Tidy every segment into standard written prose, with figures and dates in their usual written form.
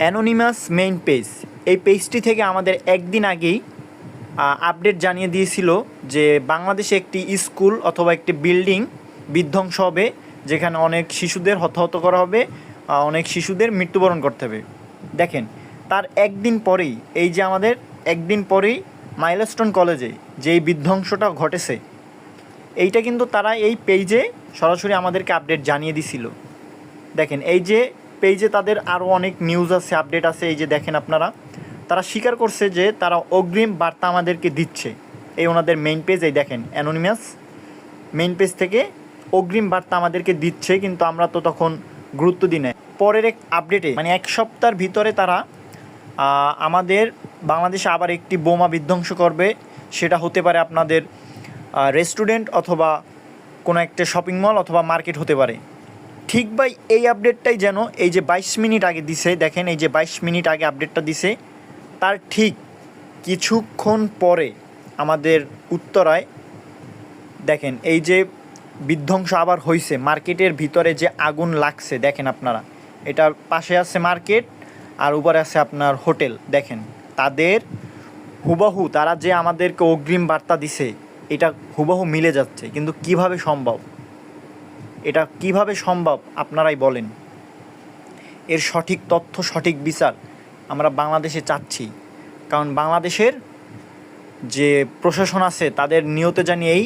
Anonymous main page, এই পেজটি থেকে আমাদের একদিন আগেই আপডেট জানিয়ে দিয়েছিল যে বাংলাদেশে একটি স্কুল অথবা একটি বিল্ডিং বিধ্বংস হবে, যেখানে অনেক শিশুদের হতাহত করা হবে, অনেক শিশুদের মৃত্যুবরণ করতে হবে। দেখেন, তার একদিন পরেই, এই যে আমাদের একদিন পরেই মাইলস্টোন কলেজে যেই বিধ্বংসটা ঘটেছে, এইটা কিন্তু তারা এই পেজে সরাসরি আমাদেরকে আপডেট জানিয়ে দিছিল। দেখেন, এই যে পেজে তাদের আরও অনেক নিউজ আছে, আপডেট আছে। এই যে দেখেন আপনারা, তারা স্বীকার করছে যে তারা অগ্রিম বার্তা আমাদেরকে দিচ্ছে। এই ওনাদের মেইন পেজ, এই দেখেন অ্যানোনিমাস মেইন পেজ থেকে অগ্রিম বার্তা আমাদেরকে দিচ্ছে, কিন্তু আমরা তো তখন গুরুত্ব দিই না। পরের এক আপডেটে মানে এক সপ্তাহের ভিতরে তারা আমাদের বাংলাদেশে আবার একটি বোমা বিধ্বংস করবে। সেটা হতে পারে আপনাদের রেস্টুরেন্ট অথবা কোনো একটা শপিং মল অথবা মার্কেট হতে পারে। ঠিক ভাই, এই আপডেটটাই যেন এই যে 22 মিনিট আগে দিছে, দেখেন এই যে 22 মিনিট আগে আপডেটটা দিছে, তার ঠিক কিছুক্ষণ পরে আমাদের উত্তরায় দেখেন এই যে বিধ্বংস আবার হয়েছে। মার্কেটের ভিতরে যে আগুন লাগছে দেখেন আপনারা, এটার পাশে আছে মার্কেট আর উপরে আছে আপনার হোটেল। দেখেন তাদের হুবহু, তারা যে আমাদেরকে অগ্রিম বার্তা দিছে এটা হুবহু মিলে যাচ্ছে। কিন্তু কিভাবে সম্ভব, এটা কিভাবে সম্ভব আপনারাই বলেন। এর সঠিক তথ্য, সঠিক বিচার আমরা বাংলাদেশে চাচ্ছি, কারণ বাংলাদেশের যে প্রশাসন আছে তাদের নিয়তে জানি এই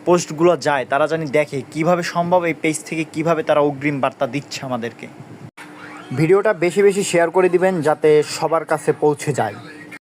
পোস্টগুলো যায়, তারা জানি দেখে কিভাবে সম্ভব এই পেজ থেকে কিভাবে তারা অগ্রিম বার্তা দিচ্ছে আমাদেরকে। ভিডিওটা বেশি বেশি শেয়ার করে দিবেন যাতে সবার কাছে পৌঁছে যায়।